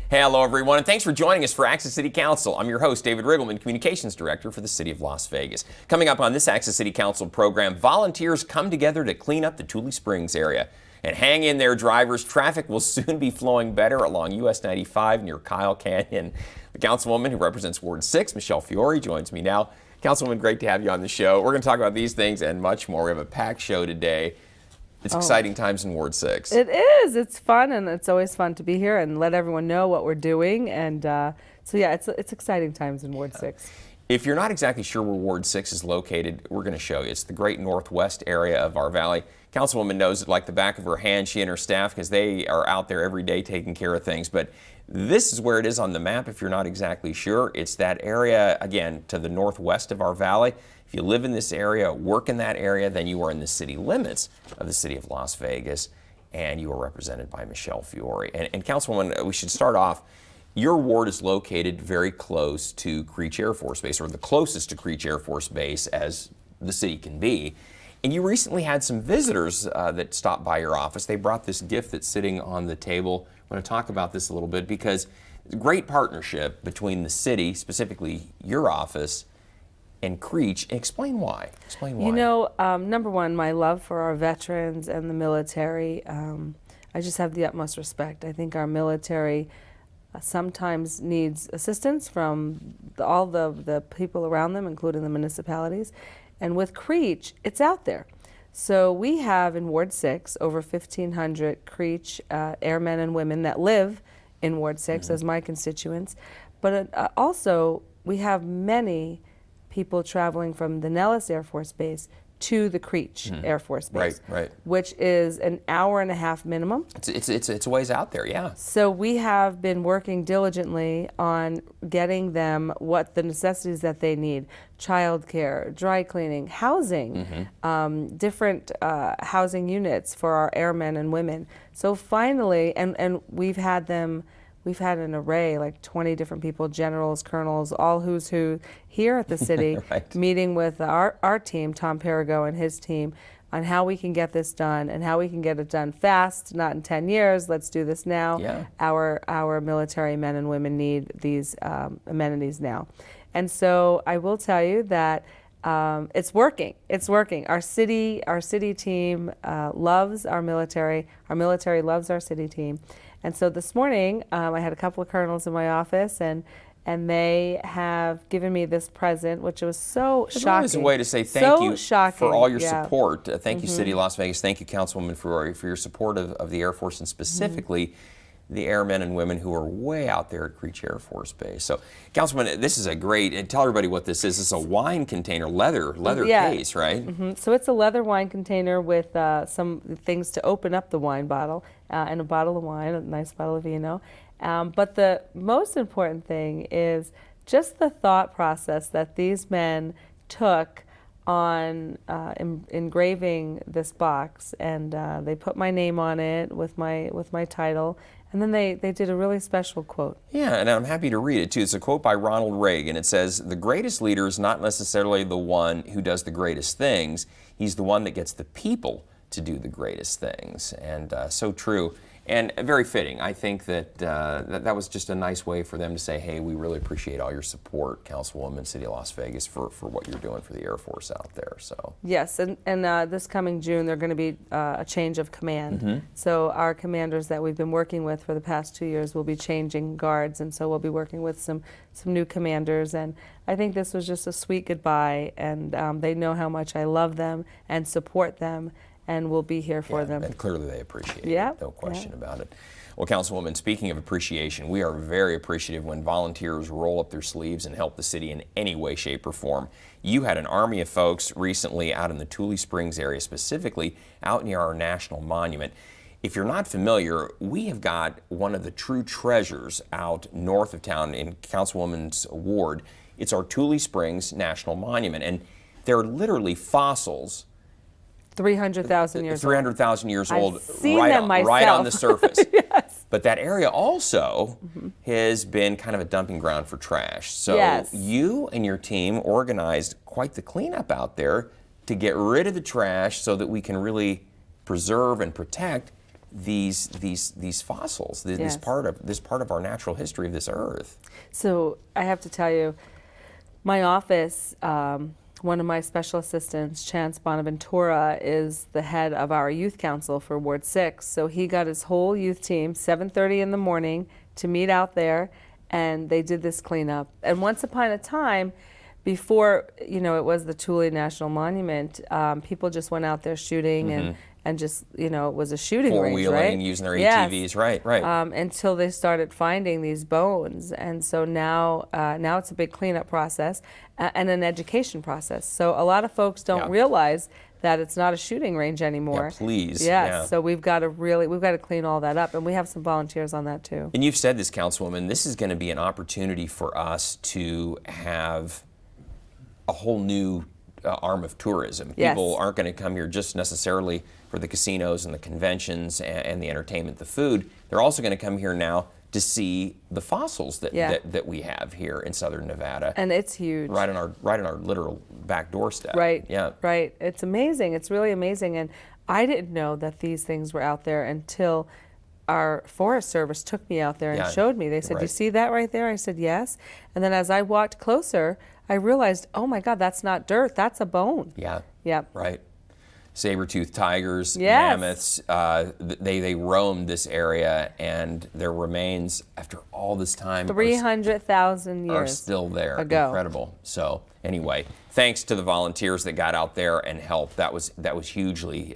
Hey, hello everyone, and thanks for joining us for Access City Council. I'm your host, David Riggleman, Communications Director for the City of Las Vegas. Coming up on this Access City Council program, volunteers come together to clean up the Tule Springs area. And hang in there, drivers. Traffic will soon be flowing better along US 95 near Kyle Canyon. The councilwoman who represents Ward 6, Michelle Fiore, joins me now. Councilwoman, great to have you on the show. We're going to talk about these things and much more. We have a packed show today. It's exciting times in Ward 6. It is. It's fun, and it's always fun to be here and let everyone know what we're doing. And so, yeah, it's exciting times in Ward 6. If you're not exactly sure where Ward 6 is located, we're going to show you. It's the great northwest area of our valley. Councilwoman knows it like the back of her hand, she and her staff, because they are out there every day taking care of things. But this is where it is on the map if you're not exactly sure. It's that area, again, to the northwest of our valley. If you live in this area, work in that area, then you are in the city limits of the city of Las Vegas, and you are represented by Michelle Fiore. And Councilwoman, we should start off. Your ward is located very close to Creech Air Force Base, or the closest to Creech Air Force Base as the city can be. And you recently had some visitors that stopped by your office. They brought this gift that's sitting on the table. I want to talk about this a little bit because it's a great partnership between the city, specifically your office, and Creech. Explain why. Explain why. You know, number one, my love for our veterans and the military. I just have the utmost respect. I think our military sometimes needs assistance from all the people around them, including the municipalities. And with Creech, it's out there. So we have in Ward 6 over 1,500 Creech airmen and women that live in Ward 6 as my constituents. But also, we have many people traveling from the Nellis Air Force Base to the Creech Air Force Base, right. which is an hour and a half minimum. It's a ways out there, yeah. So we have been working diligently on getting them what the necessities that they need: childcare, dry cleaning, housing, different housing units for our airmen and women. So finally, and we've had an array, like 20 different people, generals, colonels, all who's who here at the city, right. meeting with our team, Tom Perigo and his team, on how we can get this done and how we can get it done fast, not in 10 years, let's do this now. Yeah. Our military men and women need these amenities now. And so I will tell you that it's working. It's working. Our city team loves our military. Our military loves our city team. And so this morning, I had a couple of colonels in my office, and they have given me this present, which was so shocking. It's always a way to say thank you for all your yeah. support. Thank you, City of Las Vegas. Thank you, Councilwoman, for your support of the Air Force, and specifically the airmen and women who are way out there at Creech Air Force Base. So, Councilwoman, this is a great, and tell everybody what this is. It's a wine container, leather case, right? So it's a leather wine container with some things to open up the wine bottle, and a bottle of wine, a nice bottle of vino. But the most important thing is just the thought process that these men took on engraving this box, and they put my name on it with my title. And then they did a really special quote. Yeah, and I'm happy to read it too. It's a quote by Ronald Reagan. It says, "The greatest leader is not necessarily the one who does the greatest things. He's the one that gets the people to do the greatest things." And so true. And very fitting. I think that that was just a nice way for them to say, hey, we really appreciate all your support, Councilwoman, City of Las Vegas, for what you're doing for the Air Force out there. So yes, and this coming June, there's going to be a change of command. So our commanders that we've been working with for the past 2 years will be changing guards, and so we'll be working with some new commanders. And I think this was just a sweet goodbye, and they know how much I love them and support them, and we'll be here for them. And clearly they appreciate it, no question about it. Well, Councilwoman, speaking of appreciation, we are very appreciative when volunteers roll up their sleeves and help the city in any way, shape, or form. You had an army of folks recently out in the Tule Springs area, specifically out near our national monument. If you're not familiar, we have got one of the true treasures out north of town in Councilwoman's ward. It's our Tule Springs National Monument, and they're literally fossils 300,000 years old. 300,000 years old, I've seen them myself. right on the surface. Yes. But that area also has been kind of a dumping ground for trash. So you and your team organized quite the cleanup out there to get rid of the trash so that we can really preserve and protect these fossils, this Yes. part of our natural history of this earth. So I have to tell you, my office, one of my special assistants, Chance Bonaventura, is the head of our youth council for Ward 6. So he got his whole youth team, 7:30 in the morning, to meet out there, and they did this cleanup. And once upon a time, before, you know, it was the Tule National Monument, people just went out there shooting and just, you know, it was a shooting range, Four-wheeling, right? using their Yes. ATVs, right. Until they started finding these bones. And so now it's a big cleanup process and an education process. So a lot of folks don't realize that it's not a shooting range anymore. Yeah, please. Yes, Yeah. so we've got to clean all that up, and we have some volunteers on that too. And you've said this, Councilwoman, this is going to be an opportunity for us to have a whole new arm of tourism. Yes. People aren't going to come here just necessarily for the casinos and the conventions and the entertainment, the food. They're also going to come here now to see the fossils that we have here in southern Nevada. And it's huge. Right on our literal back doorstep. Right. Yeah. Right. It's amazing. It's really amazing. And I didn't know that these things were out there until our Forest Service took me out there and showed me. They said, "Do you see that right there?" I said, "Yes." And then as I walked closer, I realized, oh my God, that's not dirt. That's a bone. Yeah. Yep. Right. Saber-toothed tigers, Yes. mammoths, they roamed this area, and their remains, after all this time, 300,000 years are still there. ago. Incredible. So anyway, thanks to the volunteers that got out there and helped. That was hugely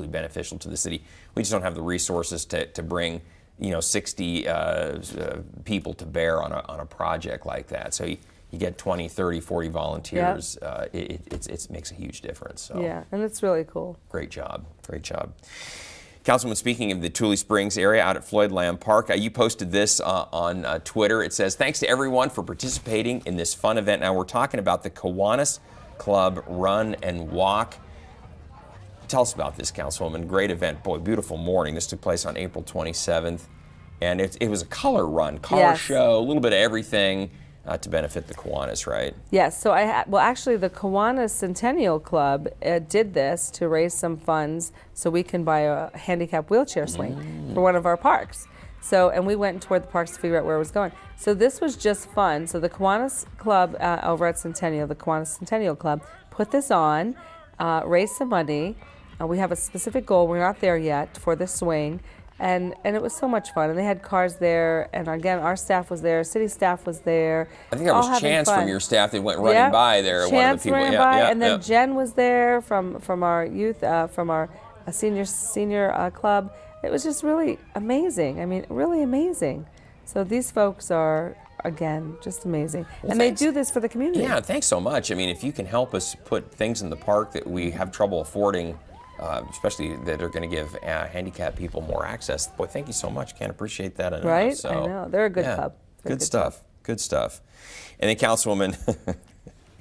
beneficial to the city. We just don't have the resources to bring 60 people to bear on a project like that. So you get 20, 30, 40 volunteers, it makes a huge difference. So. Yeah, and it's really cool. Great job. Great job. Councilman, speaking of the Tule Springs area out at Floyd Lamb Park, you posted this on Twitter. It says, "Thanks to everyone for participating in this fun event." Now we're talking about the Kiwanis Club Run and Walk. Tell us about this, Councilwoman. Great event. Boy, beautiful morning. This took place on April 27th. And it was a color run, car show, a little bit of everything. To benefit the Kiwanis, right? Yes, so actually the Kiwanis Centennial Club did this to raise some funds so we can buy a handicap wheelchair swing for one of our parks. So, and we went and toured the parks to figure out where it was going. So this was just fun. So the Kiwanis Club over at Centennial, the Kiwanis Centennial Club, put this on, raised some money. We have a specific goal, we're not there yet, for the swing. And it was so much fun. And they had cars there. And again, our staff was there. City staff was there. I think that was Chance from your staff that went running by there. Chance one of the people. ran by. And then Jen was there from our youth, from our senior club. It was just really amazing. I mean, really amazing. So these folks are, again, just amazing. Well, and thanks. they do this for the community. Yeah, thanks so much. I mean, if you can help us put things in the park that we have trouble affording, especially that are going to give handicapped people more access. Boy, thank you so much. Can't appreciate that enough. Right? So, I know. They're a good club. Good stuff. Good stuff. And then, Councilwoman,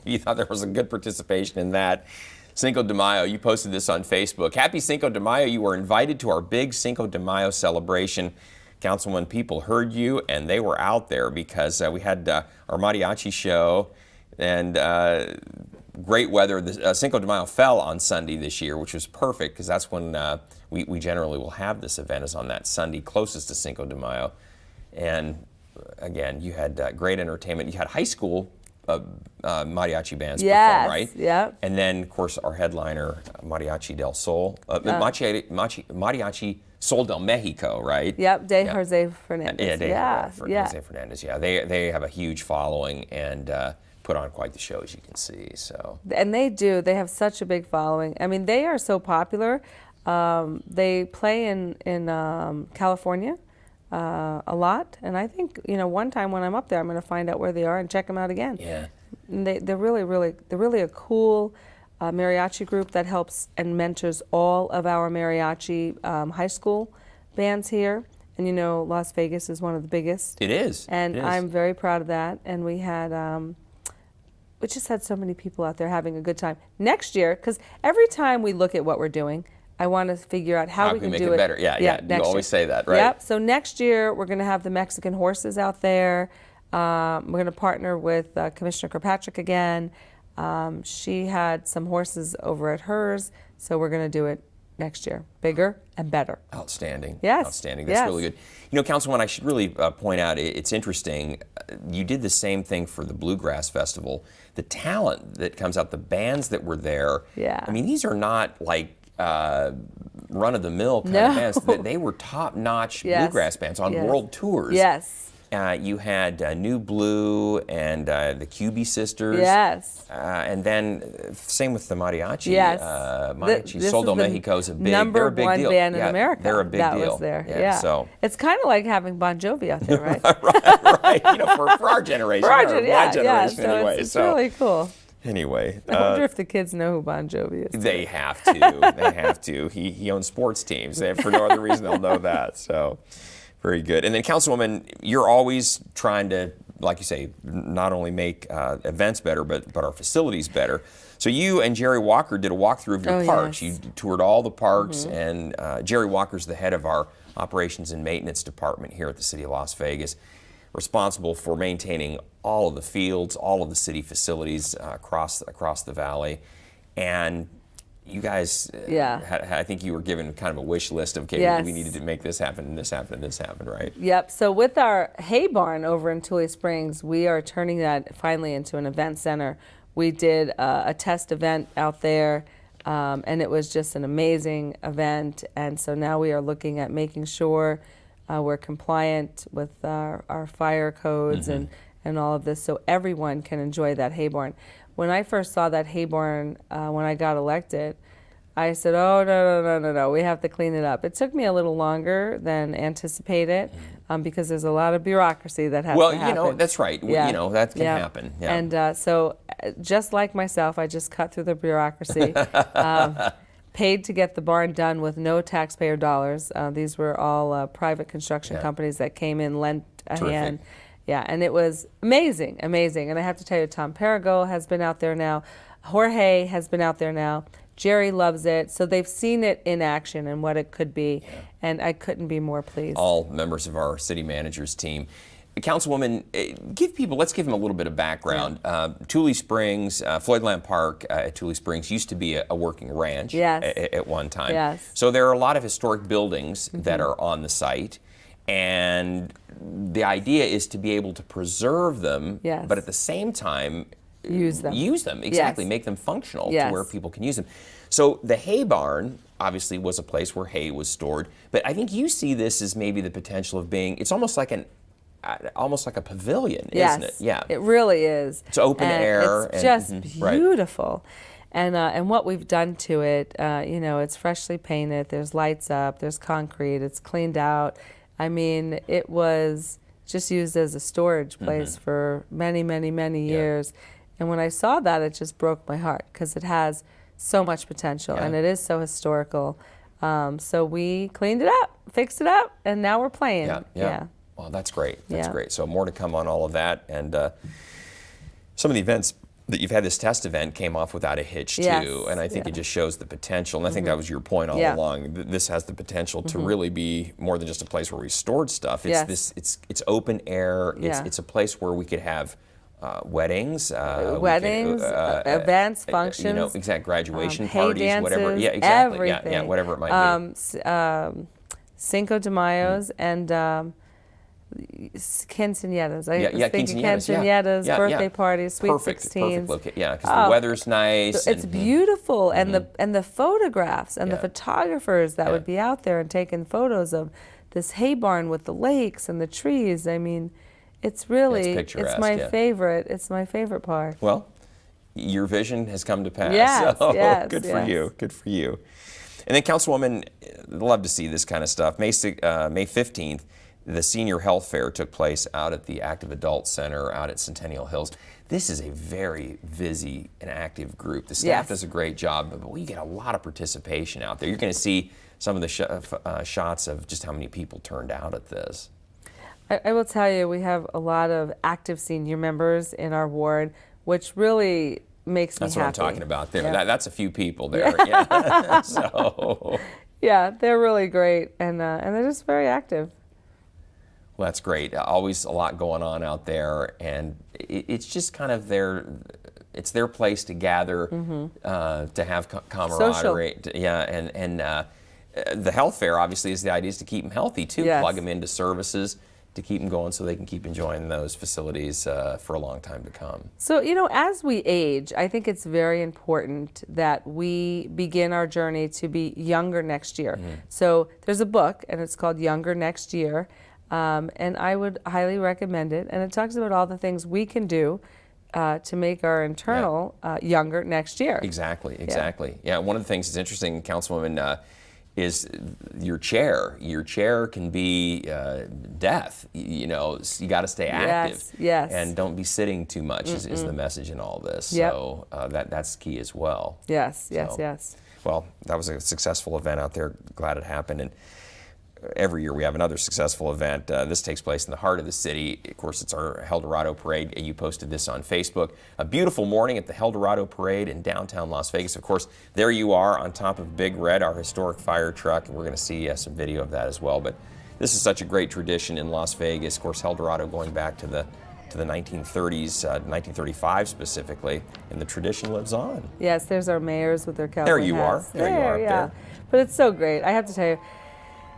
you thought there was a good participation in that. Cinco de Mayo, you posted this on Facebook. Happy Cinco de Mayo. You were invited to our big Cinco de Mayo celebration. Councilwoman, people heard you, and they were out there because we had our mariachi show, and great weather. The Cinco de Mayo fell on Sunday this year, which was perfect because that's when we generally will have this event, is on that Sunday closest to Cinco de Mayo. And again, you had great entertainment. You had high school mariachi bands perform, right? Yeah. And then, of course, our headliner, Mariachi del Sol, Mariachi Sol del Mexico, right? Yep, Jose Fernandez. Jose Fernandez. Yeah, they have a huge following and put on quite the show, as you can see. So. And they do. They have such a big following. I mean, they are so popular. They play in California a lot, and I think one time when I'm up there, I'm going to find out where they are and check them out again. Yeah. And they're really a cool mariachi group that helps and mentors all of our mariachi high school bands here. And Las Vegas is one of the biggest. It is. And I'm very proud of that. And we just had so many people out there having a good time. Next year, because every time we look at what we're doing, I want to figure out how we can make do it better. Yeah. You always say that, right? Yep. So next year, we're going to have the Mexican horses out there. We're going to partner with Commissioner Kirkpatrick again. She had some horses over at hers, so we're going to do it next year, bigger and better. Outstanding. Yes. Outstanding. That's really good. You know, Councilwoman, I should really point out, it's interesting. You did the same thing for the Bluegrass Festival. The talent that comes out, the bands that were there. Yeah. I mean, these are not like run-of-the-mill kind of bands. They were top-notch bluegrass bands on world tours. Yes. You had New Blue and the QB Sisters. Yes. And then same with the mariachi. Yes. Mariachi Sol de Mexico is a big, number they're a big one deal. band in America. They're a big that deal. Was there. Yeah. So it's kind of like having Bon Jovi out there, right? right. You know, for our generation. For our my generation so anyway. It's really cool. Anyway, I wonder if the kids know who Bon Jovi is. They have to. They have to. He owns sports teams. For no other reason, they'll know that. So, very good. And then, Councilwoman, you're always trying to, like you say, not only make events better, but our facilities better. So you and Jerry Walker did a walkthrough of your parks. Yes. You toured all the parks, and Jerry Walker's the head of our operations and maintenance department here at the City of Las Vegas, responsible for maintaining all of the fields, all of the city facilities across the valley. And you guys, I think you were given kind of a wish list of, okay, we needed to make this happen, and this happen, and this happen, right? Yep. So with our hay barn over in Tule Springs, we are turning that finally into an event center. We did a test event out there, and it was just an amazing event. And so now we are looking at making sure we're compliant with our fire codes and all of this, so everyone can enjoy that hay barn. When I first saw that hay barn, when I got elected, I said, oh, no, we have to clean it up. It took me a little longer than anticipated because there's a lot of bureaucracy that has to happen. Well, you know, that's right. Yeah. You know, that can happen. Yeah. And so just like myself, I just cut through the bureaucracy, paid to get the barn done with no taxpayer dollars. These were all private construction companies that came in, lent a hand. Yeah, and it was amazing. And I have to tell you, Tom Perigo has been out there now. Jorge has been out there now. Jerry loves it. So they've seen it in action and what it could be. And I couldn't be more pleased. All members of our city manager's team. Councilwoman, let's give them a little bit of background. Tule Springs, Floydland Park at Tule Springs used to be a working ranch at one time. Yes. So there are a lot of historic buildings that are on the site. And the idea is to be able to preserve them, but at the same time, use them. Exactly. Make them functional to where people can use them. So the hay barn obviously was a place where hay was stored, but I think you see this as maybe the potential of being, it's almost like a pavilion, isn't it? Yeah. It really is. It's open air. It's just beautiful. Right. And what we've done to it, you know, it's freshly painted, there's lights up, there's concrete, it's cleaned out. I mean, it was just used as a storage place for many, many, many years. And when I saw that, it just broke my heart because it has so much potential and it is so historical. So we cleaned it up, fixed it up, and now we're playing. Yeah. Well, that's great. That's great. So more to come on all of that. And some of the events that you've had, this test event came off without a hitch too, and I think it just shows the potential, and I think that was your point all along. This has the potential to really be more than just a place where we stored stuff. It's it's open air. It's a place where we could have weddings, events, functions, you know, graduation hay parties, dances, whatever. Yeah, exactly. Everything. Yeah, whatever it might be. Cinco de Mayo's and quinceañeras. I was thinking quinceañeras, birthday parties, sweet 16s. Perfect. Yeah, because the weather's nice. It's beautiful, and the photographs and the photographers that would be out there and taking photos of this hay barn with the lakes and the trees. I mean, it's really it's my favorite. It's my favorite part. Well, your vision has come to pass. Yes, good for you. Good for you. And then, Councilwoman, I'd love to see this kind of stuff. May 15th. The Senior Health Fair took place out at the Active Adult Center out at Centennial Hills. This is a very busy and active group. The staff does a great job, but we get a lot of participation out there. You're going to see some of the shots of just how many people turned out at this. I will tell you, we have a lot of active senior members in our ward, which really makes me happy. That's what I'm talking about there. That's a few people there. So. Yeah, they're really great, and they're just very active. Well, that's great. Always a lot going on out there, and it's just kind of It's their place to gather, to have camaraderie. The health fair, obviously, is the idea is to keep them healthy, too. Yes. Plug them into services to keep them going so they can keep enjoying those facilities for a long time to come. So, as we age, I think it's very important that we begin our journey to be younger next year. So there's a book, and it's called Younger Next Year, and I would highly recommend it. And it talks about all the things we can do to make our internal younger next year. Exactly. Yeah, one of the things that's interesting, Councilwoman, is your chair. Your chair can be death. You got to stay active. Yes. And don't be sitting too much is the message in all this. Yep. So that's key as well. Yes. Well, that was a successful event out there. Glad it happened. And every year we have another successful event. This takes place in the heart of the city. Of course, it's our Eldorado Parade. You posted this on Facebook. A beautiful morning at the Eldorado Parade in downtown Las Vegas. Of course, there you are on top of Big Red, our historic fire truck. And we're going to see some video of that as well. But this is such a great tradition in Las Vegas. Of course, Eldorado going back to the 1930s, 1935 specifically, and the tradition lives on. Yes, there's our mayors with their cowboy There you hats. are. There you are. Yeah. But it's so great. I have to tell you,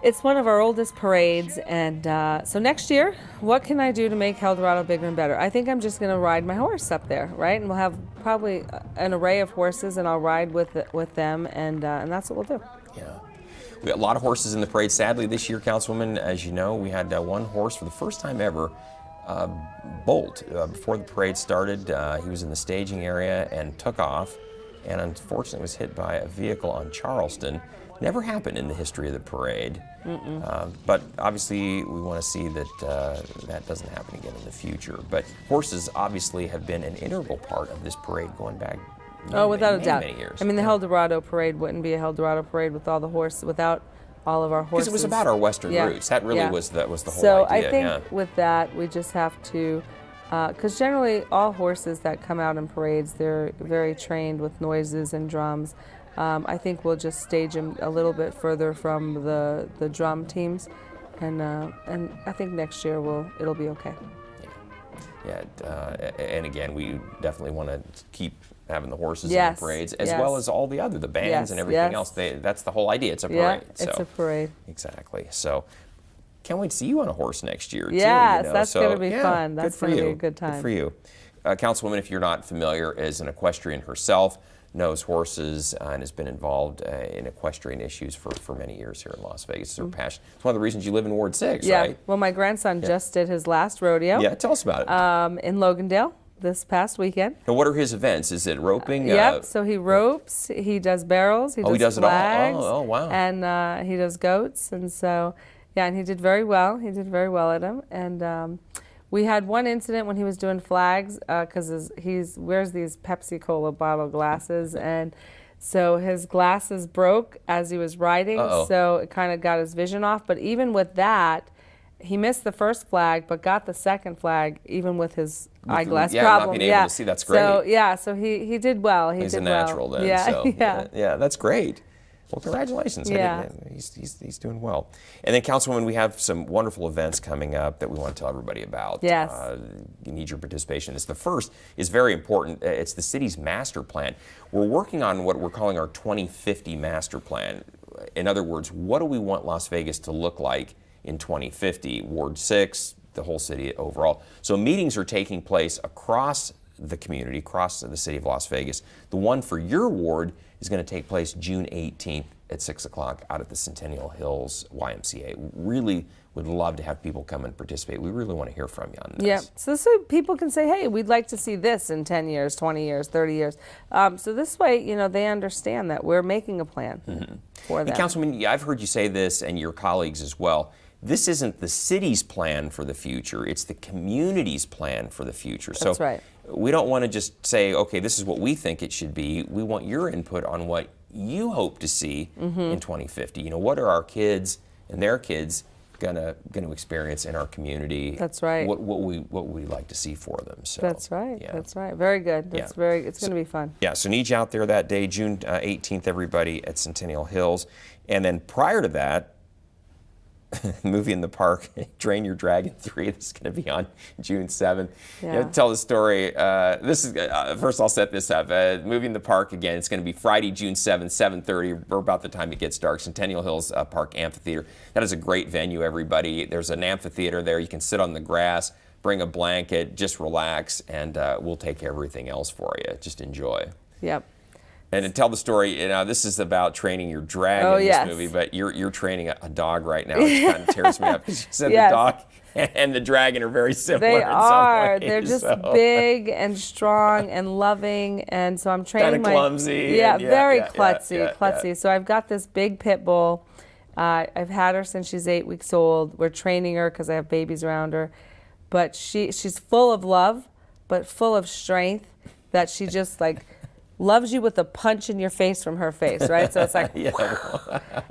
it's one of our oldest parades, and so next year, what can I do to make Eldorado bigger and better? I think I'm just going to ride my horse up there, right? And we'll have probably an array of horses, and I'll ride with them, and that's what we'll do. Yeah. We got a lot of horses in the parade. Sadly, this year, Councilwoman, as you know, we had one horse for the first time ever bolt. Before the parade started, he was in the staging area and took off, and unfortunately was hit by a vehicle on Charleston. Never happened in the history of the parade, but obviously we want to see that that doesn't happen again in the future. But horses obviously have been an integral part of this parade going back without a doubt. many years. I mean, the Eldorado Parade wouldn't be a Eldorado Parade with all the horses, without all of our horses. Because it was about our western roots. That really was the whole so idea. I think with that, we just have to, because generally all horses that come out in parades, they're very trained with noises and drums. I think we'll just stage them a little bit further from the drum teams, and I think next year it'll be okay. Yeah, and again, we definitely want to keep having the horses in Yes, the parades, as yes. well as all the bands Yes, and everything yes. else. That's the whole idea. It's a parade. Yeah, so. it's a parade. Exactly. So can't wait to see you on a horse next year, Yes, too. that's going to be fun. That's good for going to you. be a good time. Good for you. Councilwoman, if you're not familiar, is an equestrian herself, knows horses, and has been involved in equestrian issues for many years here in Las Vegas. It's her passion. It's one of the reasons you live in Ward 6, right? Well, my grandson just did his last rodeo. Yeah, tell us about it. In Logandale this past weekend. And what are his events? Is it roping? Yep. So he ropes, he does barrels, he does it all? flags, Oh, wow. and he does goats, and so and he did very well. He did very well at them, and we had one incident when he was doing flags because he wears these Pepsi Cola bottle glasses, and so his glasses broke as he was riding, so it kind of got his vision off. But even with that, he missed the first flag, but got the second flag, even with his eyeglass problem. Not being able to see, that's great. So he did well. He's a natural then. Yeah, so, yeah. That's great. Well, congratulations. Yeah. He's doing well. And then, Councilwoman, we have some wonderful events coming up that we want to tell everybody about. Yes. You need your participation. The first is very important. It's the city's master plan. We're working on what we're calling our 2050 master plan. In other words, what do we want Las Vegas to look like in 2050? Ward 6, the whole city overall. So meetings are taking place across the community, across the city of Las Vegas. The one for your ward is going to take place June 18th at 6 o'clock out at the Centennial Hills YMCA. Really would love to have people come and participate. We really want to hear from you on this. Yeah, so this way people can say, hey, we'd like to see this in 10 years, 20 years, 30 years. So this way, they understand that we're making a plan for them. And Councilman, I've heard you say this, and your colleagues as well. This isn't the city's plan for the future, it's the community's plan for the future. That's so right. We don't want to just say, okay, this is what we think it should be. We want your input on what you hope to see in 2050. What are our kids and their kids gonna experience in our community? That's right. What we like to see for them. So that's right. Yeah. That's right. Very good. It's going to be fun. Yeah. So need you out there that day, June 18th, everybody at Centennial Hills, and then prior to that, movie in the park, Train Your Dragon 3. This is going to be on June 7th. Yeah. You know, tell the story. This is first. I'll set this up. Movie in the park again. It's going to be Friday, June 7th, 7:30, or about the time it gets dark. Centennial Hills Park Amphitheater. That is a great venue. Everybody, there's an amphitheater there. You can sit on the grass, bring a blanket, just relax, and we'll take care of everything else for you. Just enjoy. Yep. And to tell the story, you know, this is about training your dragon in this movie, but you're training a dog right now, which kind of tears me up because you said the dog and the dragon are very similar. They are. In some ways, They're just big and strong and loving, and so I'm training kind of clumsy. Yeah, very klutzy. klutzy. So I've got this big pit bull. I've had her since she's 8 weeks old. We're training her because I have babies around her, but she's full of love, but full of strength. That she just like. Loves you with a punch in your face from her face, right? So it's like,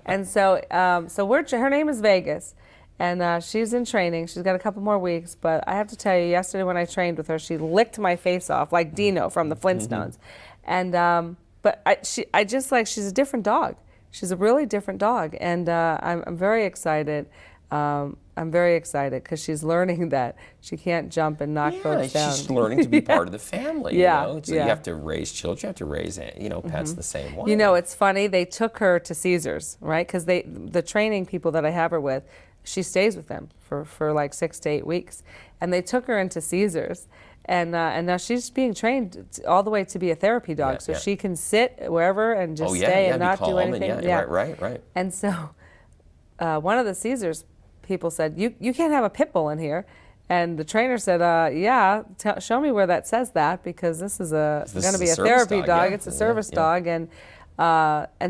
and so her name is Vegas, and she's in training. She's got a couple more weeks, but I have to tell you, yesterday when I trained with her, she licked my face off like Dino from the Flintstones, and but I just like she's a different dog. She's a really different dog, and I'm very excited. I'm very excited because she's learning that she can't jump and knock folks down. She's learning to be part of the family. Yeah, you know? So you have to raise children. You have to raise, you know, pets the same way. You know, it's funny. They took her to Caesars, right? Because the training people that I have her with, she stays with them for like 6 to 8 weeks, and they took her into Caesars. And now she's being trained all the way to be a therapy dog, so she can sit wherever and just stay and not do anything. Right. And so one of the Caesars people said, you can't have a pit bull in here. And the trainer said, show me where that says that, because this is going to be a therapy dog. It's a service dog. And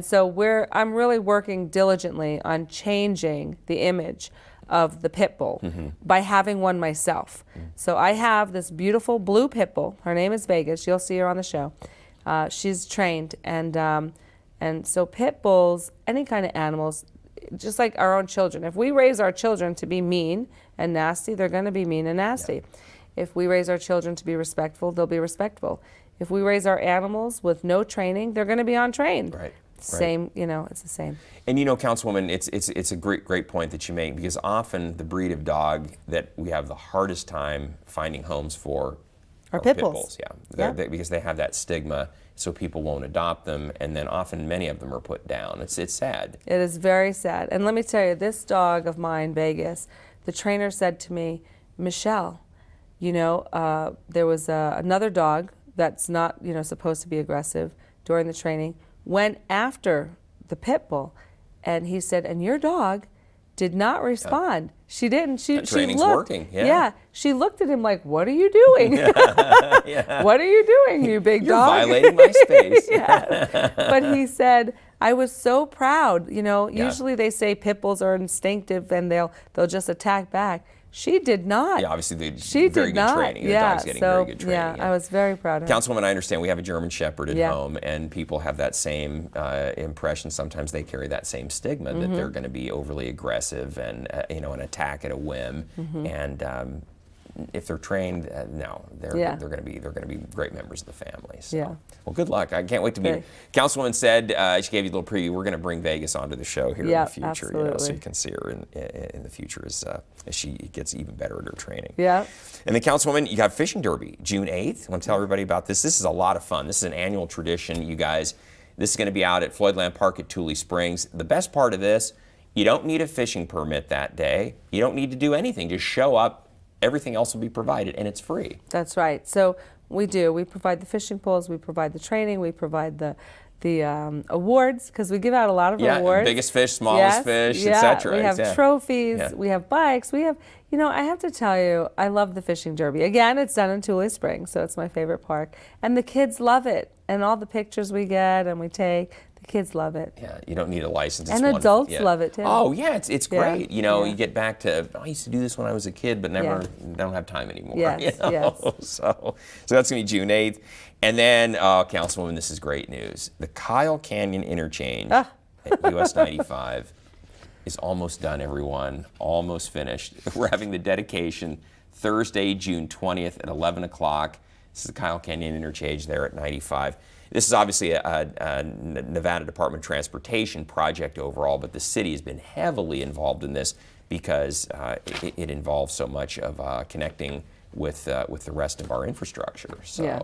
so I'm really working diligently on changing the image of the pit bull by having one myself. So I have this beautiful blue pit bull. Her name is Vegas. You'll see her on the show. She's trained, and so pit bulls, any kind of animals, just like our own children. If we raise our children to be mean and nasty, they're going to be mean and nasty. Yeah. If we raise our children to be respectful, they'll be respectful. If we raise our animals with no training, they're going to be untrained. Right. Same, you know, it's the same. And you know, Councilwoman, it's a great point that you make, because often the breed of dog that we have the hardest time finding homes for are pit bulls. Because they have that stigma, so people won't adopt them, and then often many of them are put down. It's sad. It is very sad. And let me tell you, this dog of mine, Vegas, the trainer said to me, Michelle, you know, there was another dog that's not, you know, supposed to be aggressive during the training, went after the pit bull, and he said, and your dog did not respond. She didn't. She training's looked. Working. Yeah. She looked at him like, "What are you doing? What are you doing, you big You're dog? Violating my space." But he said, "I was so proud. You know, usually they say pit bulls are instinctive and they'll just attack back. She did not. Yeah, obviously she very did good not. training. The Yeah, dog's getting very good training. Yeah, I was very proud of her. Councilwoman, I understand we have a German Shepherd at home, and people have that same impression. Sometimes they carry that same stigma that they're going to be overly aggressive and you know, an attack at a whim. And if they're trained, no, they're going to be great members of the family. So. Yeah. Well, good luck. I can't wait to meet you. Councilwoman said she gave you a little preview. We're going to bring Vegas onto the show here in the future, absolutely. you know, so you can see her in the future as she gets even better at her training. Yeah. And then, Councilwoman, you got Fishing Derby, June 8th. I want to tell everybody about this. This is a lot of fun. This is an annual tradition, you guys. This is going to be out at Floydland Park at Tule Springs. The best part of this, you don't need a fishing permit that day. You don't need to do anything. Just show up. Everything else will be provided, and it's free. That's right. So we do. We provide the fishing poles. We provide the training. We provide the awards, because we give out a lot of awards. Biggest fish, smallest fish, etc. We have trophies. We have bikes. We have, you know, I have to tell you, I love the Fishing Derby. Again, it's done in Tule Springs, so it's my favorite park. And the kids love it. And all the pictures we get and we take, the kids love it. Yeah, you don't need a license. And adults love it too. Oh yeah, it's great. You know, you get back to, I used to do this when I was a kid, but don't have time anymore. Yes, you know? So that's going to be June 8th. And then, Councilwoman, this is great news. The Kyle Canyon Interchange at US 95 is almost done, everyone. Almost finished. We're having the dedication Thursday, June 20th at 11 o'clock. This is the Kyle Canyon Interchange there at 95. This is obviously a Nevada Department of Transportation project overall, but the city has been heavily involved in this. because it involves so much of connecting with the rest of our infrastructure. So. Yeah.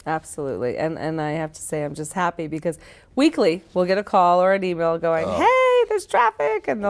Absolutely. And I have to say, I'm just happy because weekly we'll get a call or an email going, hey, there's traffic, and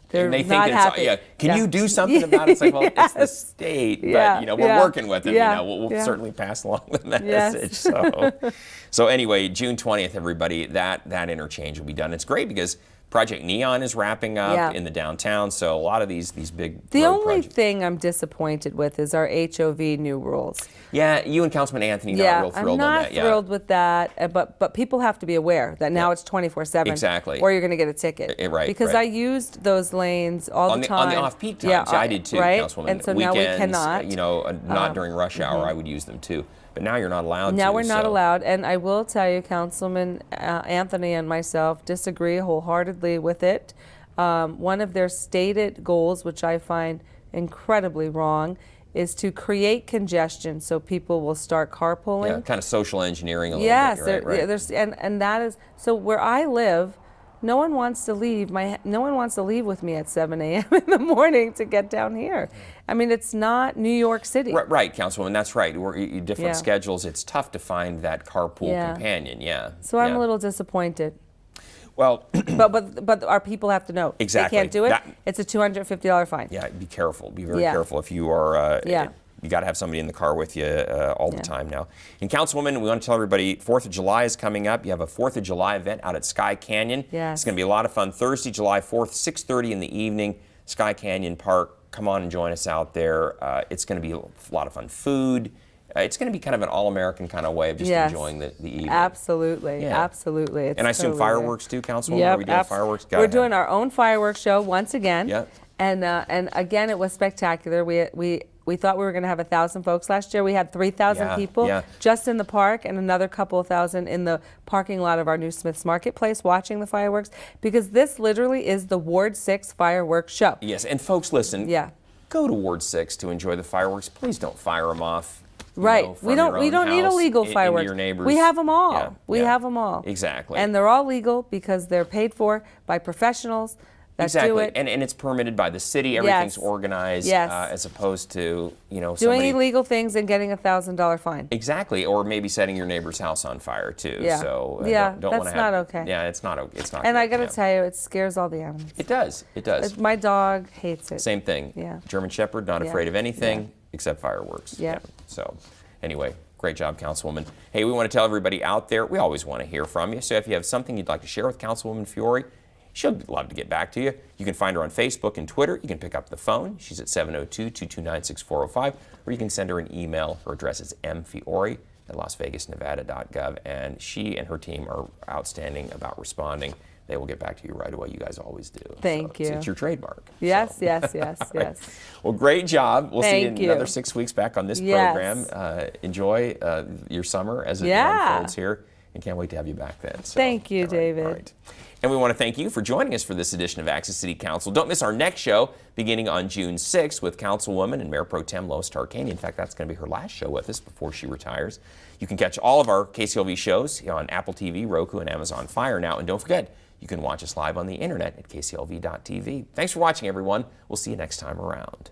they're they think not it's, happy. Can you do something about it? It's like, well, it's the state, but we're working with them. We'll certainly pass along the message. So anyway, June 20th, everybody, that interchange will be done. It's great because Project Neon is wrapping up in the downtown, so a lot of these big The road only projects. thing I'm disappointed with is our HOV new rules. Yeah, you and Councilman Anthony not real thrilled I'm not on that. thrilled with that, but people have to be aware that now it's 24/7. Exactly. Or you're going to get a ticket. Right. Because I used those lanes all the time. On the off-peak times, I did too, right? Councilwoman. And so Weekends, now we cannot. Not during rush hour, I would use them too. But now you're not allowed to. Now we're not allowed, and I will tell you, Councilman Anthony and myself disagree wholeheartedly with it. One of their stated goals, which I find incredibly wrong, is to create congestion so people will start carpooling. Yeah, kind of social engineering a little yes, bit. Right. There's and that is so where I live. No one wants to leave with me at 7 a.m. in the morning to get down here. I mean, it's not New York City. Right, Councilwoman, that's right. We're different schedules. It's tough to find that carpool companion. Yeah. So I'm a little disappointed. Well, but our people have to know. Exactly. They can't do it. It's a $250 fine. Yeah, be careful. Be very careful if you are. You got to have somebody in the car with you all the time now. And Councilwoman, we want to tell everybody 4th of July is coming up. You have a 4th of July event out at Sky Canyon. Yes. It's going to be a lot of fun. Thursday, July 4th, 6:30 in the evening, Sky Canyon Park. Come on and join us out there. It's going to be a lot of fun food. It's going to be kind of an all-American kind of way of just enjoying the evening. Absolutely, absolutely. It's and I assume fireworks too, Councilwoman? Yep, Are we doing fireworks? We're doing our own fireworks show once again. Yep. And again, it was spectacular. We thought we were going to have 1,000 folks last year. We had 3,000 people just in the park and another couple of thousand in the parking lot of our new Smith's Marketplace watching the fireworks, because this literally is the Ward 6 fireworks show. Yes, and folks, listen. Yeah. Go to Ward 6 to enjoy the fireworks. Please don't fire them off. Right. We don't need illegal fireworks. Your neighbors. We have them all. Yeah, we have them all. Exactly. And they're all legal because they're paid for by professionals that do it. And it's permitted by the city. Everything's organized as opposed to, doing illegal things and getting a $1,000 fine. Exactly. Or maybe setting your neighbor's house on fire too. Yeah. So don't that's not okay. Yeah, it's not And good. I got to tell you, it scares all the animals. It does. It does. My dog hates it. Same thing. Yeah. German Shepherd, not afraid of anything except fireworks. Yeah. So anyway, great job, Councilwoman. Hey, we want to tell everybody out there, we always want to hear from you. So if you have something you'd like to share with Councilwoman Fiore, she'll love to get back to you. You can find her on Facebook and Twitter. You can pick up the phone. She's at 702-229-6405. Or you can send her an email. Her address is mfiore@lasvegasnevada.gov. And she and her team are outstanding about responding. They will get back to you right away. You guys always do. Thank you. It's your trademark. Yes, so. yes. Right. Well, great job. We'll see you in another 6 weeks back on this program. Enjoy your summer as it unfolds here. And can't wait to have you back then. So, thank you, David. All right. And we want to thank you for joining us for this edition of Access City Council. Don't miss our next show beginning on June 6th with Councilwoman and Mayor Pro Tem Lois Tarkanian. In fact, that's going to be her last show with us before she retires. You can catch all of our KCLV shows on Apple TV, Roku, and Amazon Fire now. And don't forget, you can watch us live on the internet at kclv.tv. Thanks for watching, everyone. We'll see you next time around.